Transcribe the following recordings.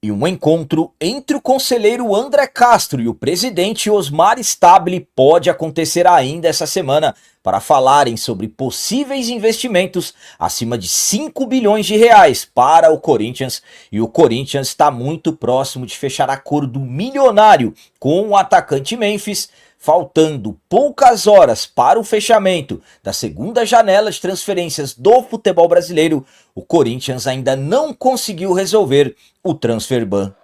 E um encontro entre o conselheiro André Castro e o presidente Osmar Stabile pode acontecer ainda essa semana para falarem sobre possíveis investimentos acima de 5 bilhões de reais para o Corinthians. E o Corinthians está muito próximo de fechar acordo milionário com o atacante Memphis, faltando poucas horas para o fechamento da segunda janela de transferências do futebol brasileiro. O Corinthians ainda não conseguiu resolver o transfer ban.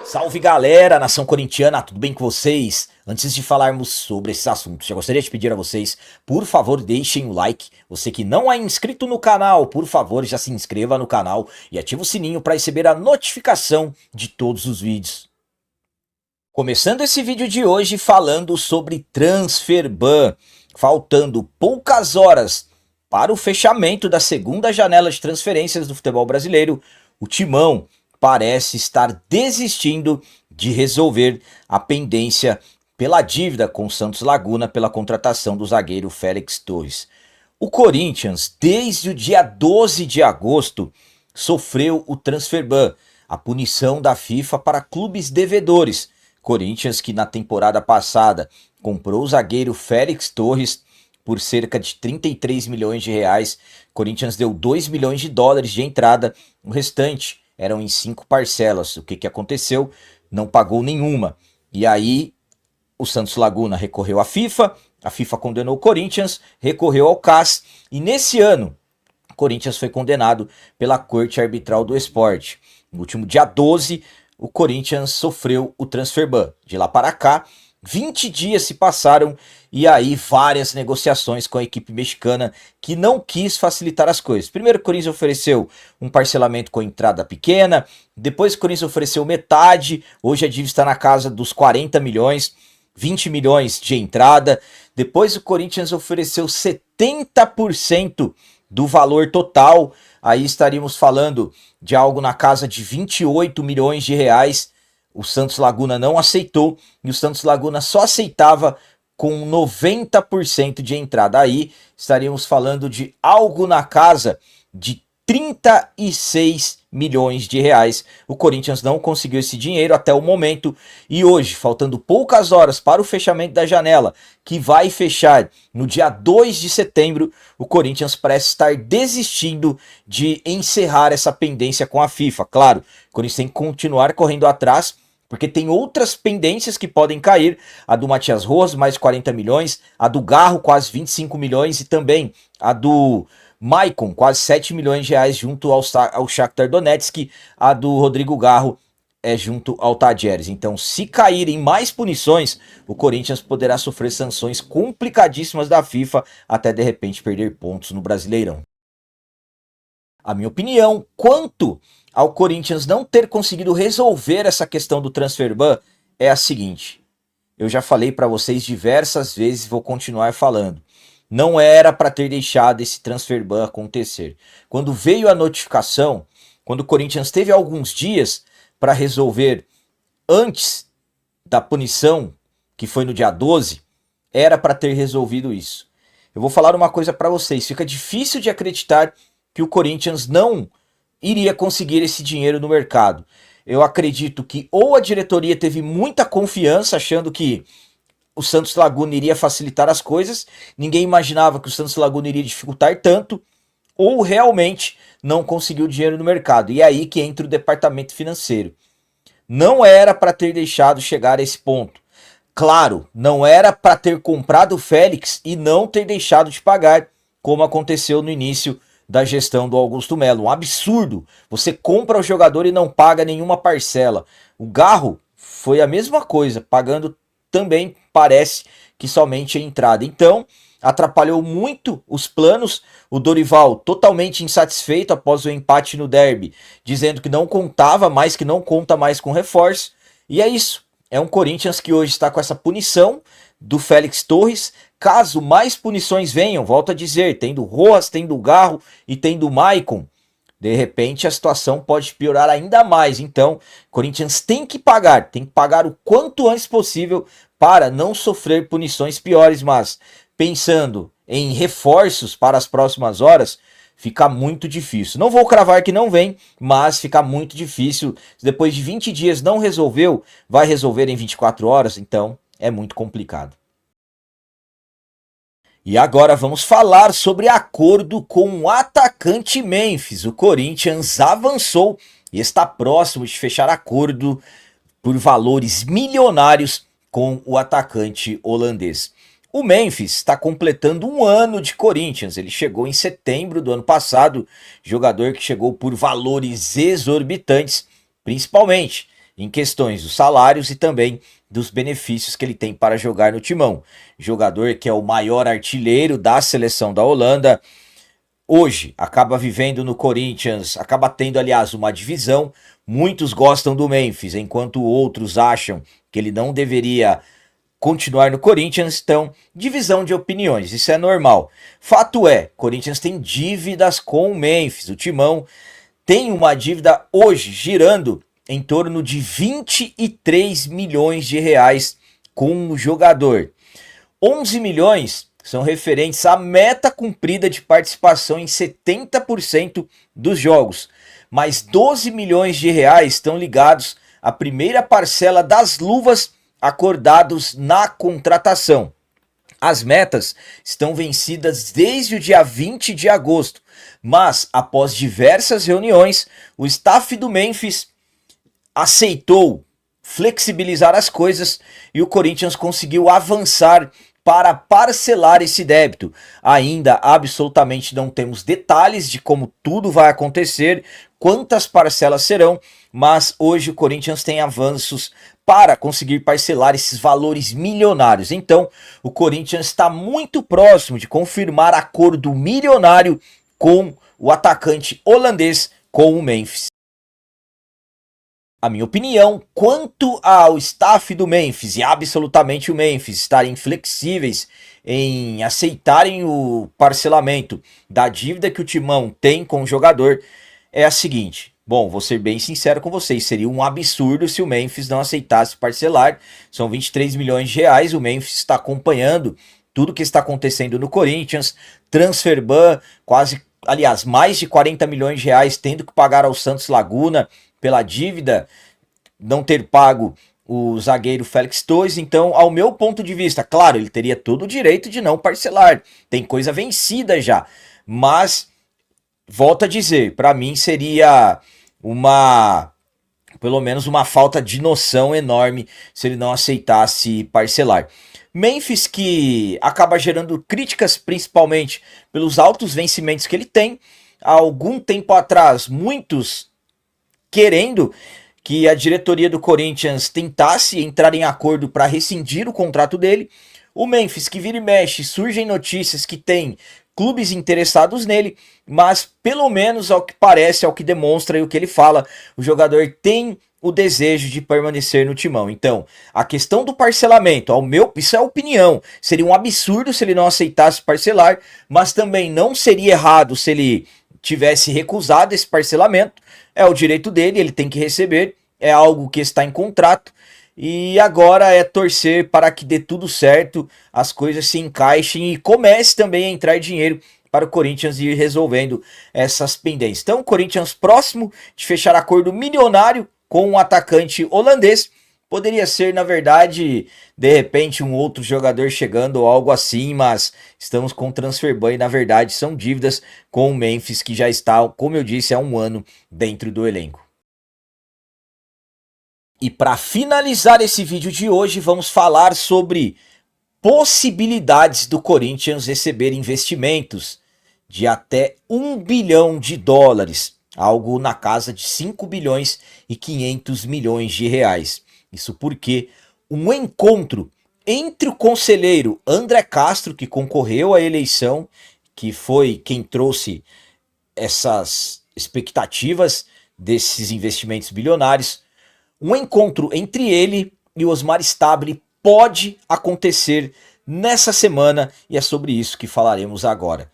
Salve galera, nação corintiana, tudo bem com vocês? Antes de falarmos sobre esses assuntos, já gostaria de pedir a vocês, por favor, deixem o like. Você que não é inscrito no canal, por favor, já se inscreva no canal e ative o sininho para receber a notificação de todos os vídeos. Começando esse vídeo de hoje falando sobre transfer ban, faltando poucas horas para o fechamento da segunda janela de transferências do futebol brasileiro, o Timão parece estar desistindo de resolver a pendência pela dívida com o Santos Laguna pela contratação do zagueiro Félix Torres. O Corinthians, desde o dia 12 de agosto, sofreu o transfer ban, a punição da FIFA para clubes devedores. Corinthians, que na temporada passada comprou o zagueiro Félix Torres por cerca de 33 milhões de reais. Corinthians deu 2 milhões de dólares de entrada, o restante eram em 5 parcelas. O que aconteceu? Não pagou nenhuma. E aí o Santos Laguna recorreu à FIFA, a FIFA condenou o Corinthians, recorreu ao CAS, e nesse ano o Corinthians foi condenado pela Corte Arbitral do Esporte. No último dia 12, o Corinthians sofreu o transfer ban. De lá para cá, 20 dias se passaram e aí várias negociações com a equipe mexicana que não quis facilitar as coisas. Primeiro o Corinthians ofereceu um parcelamento com entrada pequena, depois o Corinthians ofereceu metade, hoje a dívida está na casa dos 40 milhões, 20 milhões de entrada, depois o Corinthians ofereceu 70% do valor total, aí estaríamos falando de algo na casa de 28 milhões de reais. O Santos Laguna não aceitou e o Santos Laguna só aceitava com 90% de entrada. Aí estaríamos falando de algo na casa de 36 milhões de reais. O Corinthians não conseguiu esse dinheiro até o momento e hoje, faltando poucas horas para o fechamento da janela, que vai fechar no dia 2 de setembro, o Corinthians parece estar desistindo de encerrar essa pendência com a FIFA. Claro, o Corinthians tem que continuar correndo atrás, porque tem outras pendências que podem cair, a do Matias Rojas, mais 40 milhões, a do Garro, quase 25 milhões, e também a do Maicon, quase 7 milhões de reais junto ao Shakhtar Donetsk, a do Rodrigo Garro é junto ao Tadjeres. Então, se caírem mais punições, o Corinthians poderá sofrer sanções complicadíssimas da FIFA, até de repente perder pontos no Brasileirão. A minha opinião quanto ao Corinthians não ter conseguido resolver essa questão do transfer ban é a seguinte. Eu já falei para vocês diversas vezes e vou continuar falando. Não era para ter deixado esse transfer ban acontecer. Quando veio a notificação, quando o Corinthians teve alguns dias para resolver antes da punição, que foi no dia 12, era para ter resolvido isso. Eu vou falar uma coisa para vocês, fica difícil de acreditar que o Corinthians não iria conseguir esse dinheiro no mercado. Eu acredito que ou a diretoria teve muita confiança, achando que o Santos Laguna iria facilitar as coisas, ninguém imaginava que o Santos Laguna iria dificultar tanto, ou realmente não conseguiu dinheiro no mercado. E é aí que entra o departamento financeiro. Não era para ter deixado chegar a esse ponto. Claro, não era para ter comprado o Félix e não ter deixado de pagar, como aconteceu no início da gestão do Augusto Melo. Um absurdo. Você compra o jogador e não paga nenhuma parcela. O Garro foi a mesma coisa, pagando também parece que somente a entrada. Então, atrapalhou muito os planos. O Dorival totalmente insatisfeito após o empate no derby, dizendo que não contava mais, que não conta mais com reforço. E é isso. É um Corinthians que hoje está com essa punição do Félix Torres. Caso mais punições venham, volto a dizer, tem do Rojas, tem do Garro e tem do Maicon, de repente a situação pode piorar ainda mais. Então, o Corinthians tem que pagar o quanto antes possível para não sofrer punições piores, mas pensando em reforços para as próximas horas, fica muito difícil. Não vou cravar que não vem, mas fica muito difícil. Se depois de 20 dias não resolveu, vai resolver em 24 horas, então é muito complicado. E agora vamos falar sobre acordo com o atacante Memphis. O Corinthians avançou e está próximo de fechar acordo por valores milionários com o atacante holandês. O Memphis está completando um ano de Corinthians. Ele chegou em setembro do ano passado, jogador que chegou por valores exorbitantes, principalmente em questões dos salários e também dos benefícios que ele tem para jogar no timão. Jogador que é o maior artilheiro da seleção da Holanda. Hoje acaba vivendo no Corinthians, acaba tendo, aliás, uma divisão. Muitos gostam do Memphis, enquanto outros acham que ele não deveria continuar no Corinthians. Então, divisão de opiniões, isso é normal. Fato é, Corinthians tem dívidas com o Memphis. O timão tem uma dívida hoje girando em torno de 23 milhões de reais com o jogador. 11 milhões são referentes à meta cumprida de participação em 70% dos jogos, mas 12 milhões de reais estão ligados à primeira parcela das luvas acordados na contratação. As metas estão vencidas desde o dia 20 de agosto, mas após diversas reuniões, o staff do Memphis aceitou flexibilizar as coisas e o Corinthians conseguiu avançar para parcelar esse débito. Ainda absolutamente não temos detalhes de como tudo vai acontecer, quantas parcelas serão, mas hoje o Corinthians tem avanços para conseguir parcelar esses valores milionários. Então, o Corinthians está muito próximo de confirmar acordo milionário com o atacante holandês, com o Memphis. A minha opinião quanto ao staff do Memphis e absolutamente o Memphis estarem flexíveis em aceitarem o parcelamento da dívida que o Timão tem com o jogador é a seguinte. Bom, vou ser bem sincero com vocês, seria um absurdo se o Memphis não aceitasse parcelar. São 23 milhões de reais, o Memphis está acompanhando tudo que está acontecendo no Corinthians, transfer ban, quase, aliás, mais de 40 milhões de reais tendo que pagar ao Santos Laguna pela dívida, não ter pago o zagueiro Félix Torres. Então, ao meu ponto de vista, claro, ele teria todo o direito de não parcelar, tem coisa vencida já, mas, volto a dizer, para mim seria pelo menos uma falta de noção enorme se ele não aceitasse parcelar. Memphis, que acaba gerando críticas principalmente pelos altos vencimentos que ele tem. Há algum tempo atrás, muitos querendo que a diretoria do Corinthians tentasse entrar em acordo para rescindir o contrato dele. O Memphis, que vira e mexe, surgem notícias que tem clubes interessados nele, mas pelo menos ao que parece, ao que demonstra e o que ele fala, o jogador tem o desejo de permanecer no timão. Então, a questão do parcelamento, isso é opinião, seria um absurdo se ele não aceitasse parcelar, mas também não seria errado se ele tivesse recusado esse parcelamento. É o direito dele, ele tem que receber, é algo que está em contrato, e agora é torcer para que dê tudo certo, as coisas se encaixem e comece também a entrar dinheiro para o Corinthians ir resolvendo essas pendências. Então o Corinthians próximo de fechar acordo milionário com um atacante holandês. Poderia ser, na verdade, de repente um outro jogador chegando ou algo assim, mas estamos com transfer ban e, na verdade, são dívidas com o Memphis, que já está, como eu disse, há um ano dentro do elenco. E para finalizar esse vídeo de hoje, vamos falar sobre possibilidades do Corinthians receber investimentos de até $1 bilhão, algo na casa de 5 bilhões e 500 milhões de reais. Isso porque um encontro entre o conselheiro André Castro, que concorreu à eleição, que foi quem trouxe essas expectativas desses investimentos bilionários, um encontro entre ele e o Osmar Stabile pode acontecer nessa semana e é sobre isso que falaremos agora.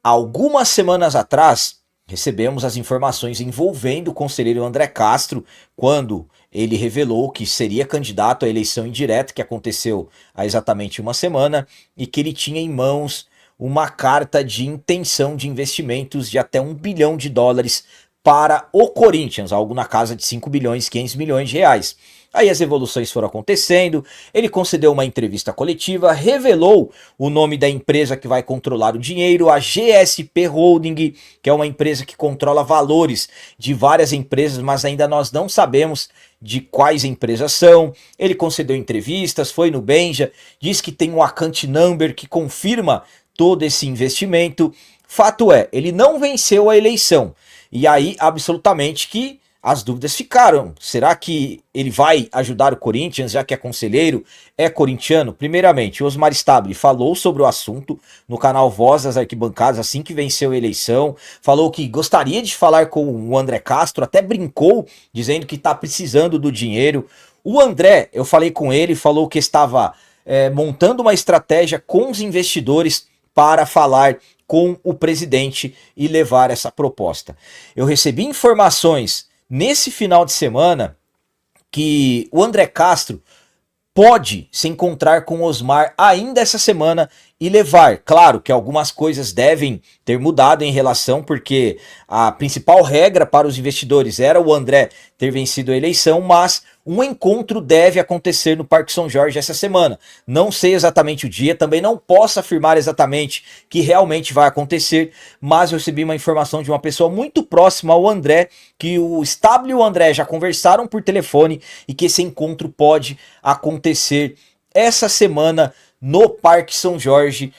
Algumas semanas atrás, recebemos as informações envolvendo o conselheiro André Castro, quando ele revelou que seria candidato à eleição indireta, que aconteceu há exatamente uma semana, e que ele tinha em mãos uma carta de intenção de investimentos de até US$ 1 bilhão para o Corinthians, algo na casa de 5 bilhões, 500 milhões de reais. Aí as evoluções foram acontecendo, ele concedeu uma entrevista coletiva, revelou o nome da empresa que vai controlar o dinheiro, a GSP Holding, que é uma empresa que controla valores de várias empresas, mas ainda nós não sabemos de quais empresas são. Ele concedeu entrevistas, foi no Benja, diz que tem um account number que confirma todo esse investimento. Fato é, ele não venceu a eleição. E aí, absolutamente que as dúvidas ficaram. Será que ele vai ajudar o Corinthians, já que é conselheiro, é corintiano? Primeiramente, o Osmar Stabile falou sobre o assunto no canal Voz das Arquibancadas assim que venceu a eleição. Falou que gostaria de falar com o André Castro, até brincou, dizendo que está precisando do dinheiro. O André, eu falei com ele, falou que estava montando uma estratégia com os investidores para falar com o presidente e levar essa proposta. Eu recebi informações nesse final de semana que o André Castro pode se encontrar com o Osmar ainda essa semana e levar. Claro que algumas coisas devem ter mudado em relação, porque a principal regra para os investidores era o André ter vencido a eleição, mas um encontro deve acontecer no Parque São Jorge essa semana. Não sei exatamente o dia, também não posso afirmar exatamente que realmente vai acontecer, mas eu recebi uma informação de uma pessoa muito próxima ao André, que o Stabile e o André já conversaram por telefone e que esse encontro pode acontecer essa semana no Parque São Jorge.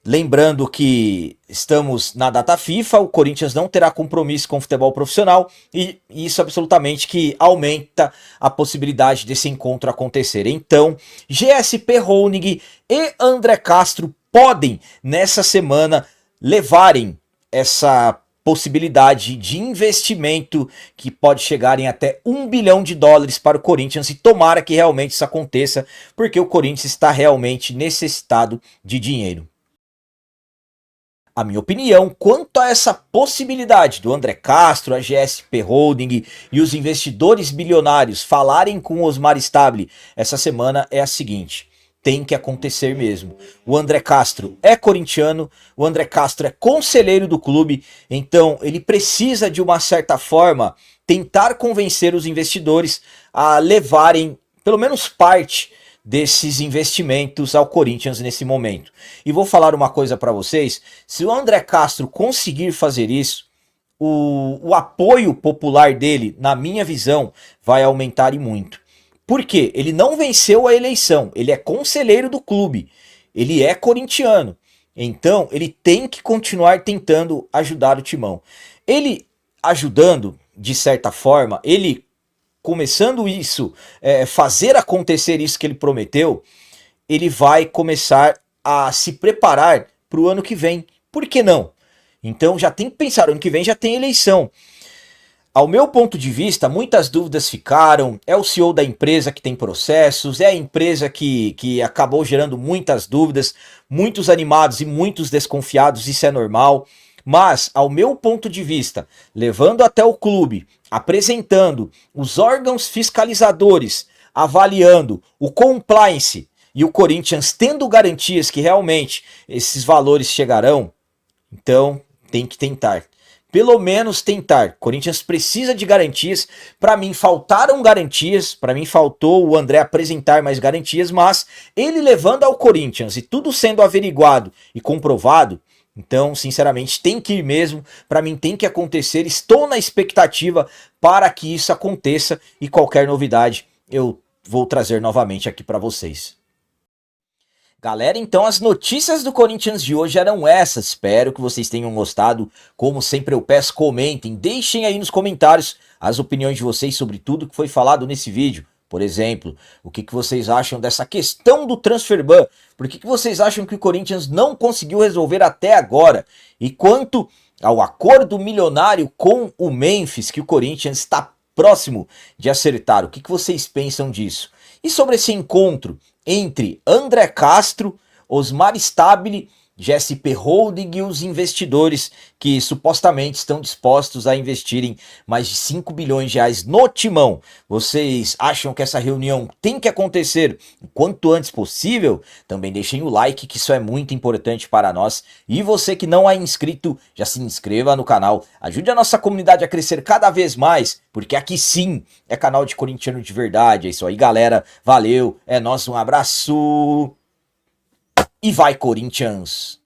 Lembrando que estamos na data FIFA, o Corinthians não terá compromisso com o futebol profissional e isso absolutamente que aumenta a possibilidade desse encontro acontecer. Então, GSP Holding e André Castro podem, nessa semana, levarem essa possibilidade de investimento que pode chegar em até US$ 1 bilhão para o Corinthians, e tomara que realmente isso aconteça, porque o Corinthians está realmente necessitado de dinheiro. A minha opinião quanto a essa possibilidade do André Castro, a GSP Holding e os investidores bilionários falarem com o Osmar Stabile essa semana é a seguinte: tem que acontecer mesmo. O André Castro é corintiano, o André Castro é conselheiro do clube, então ele precisa de uma certa forma tentar convencer os investidores a levarem pelo menos parte desses investimentos ao Corinthians nesse momento. E vou falar uma coisa para vocês: se o André Castro conseguir fazer isso, o apoio popular dele, na minha visão, vai aumentar e muito. Por quê? Ele não venceu a eleição, ele é conselheiro do clube, ele é corintiano, então ele tem que continuar tentando ajudar o Timão. Ele ajudando, de certa forma, ele começando isso, fazer acontecer isso que ele prometeu, ele vai começar a se preparar para o ano que vem. Por que não? Então já tem que pensar, ano que vem já tem eleição. Ao meu ponto de vista, muitas dúvidas ficaram. É o CEO da empresa que tem processos, é a empresa que acabou gerando muitas dúvidas, muitos animados e muitos desconfiados, isso é normal. Mas, ao meu ponto de vista, levando até o clube, apresentando os órgãos fiscalizadores, avaliando o compliance e o Corinthians tendo garantias que realmente esses valores chegarão, então tem que tentar. Pelo menos tentar. Corinthians precisa de garantias. Para mim faltaram garantias, para mim faltou o André apresentar mais garantias, mas ele levando ao Corinthians e tudo sendo averiguado e comprovado, então, sinceramente, tem que ir mesmo, para mim tem que acontecer, estou na expectativa para que isso aconteça e qualquer novidade eu vou trazer novamente aqui para vocês. Galera, então as notícias do Corinthians de hoje eram essas, espero que vocês tenham gostado. Como sempre eu peço, comentem, deixem aí nos comentários as opiniões de vocês sobre tudo que foi falado nesse vídeo. Por exemplo, o que vocês acham dessa questão do transfer ban? Por que vocês acham que o Corinthians não conseguiu resolver até agora? E quanto ao acordo milionário com o Memphis, que o Corinthians está próximo de acertar, o que vocês pensam disso? E sobre esse encontro entre André Castro, Osmar Stabile GSP Holding e os investidores que supostamente estão dispostos a investirem mais de 5 bilhões de reais no Timão. Vocês acham que essa reunião tem que acontecer o quanto antes possível? Também deixem o like, que isso é muito importante para nós. E você que não é inscrito, já se inscreva no canal. Ajude a nossa comunidade a crescer cada vez mais, porque aqui sim é canal de corintiano de verdade. É isso aí, galera. Valeu, é nóis, um abraço. E vai, Corinthians!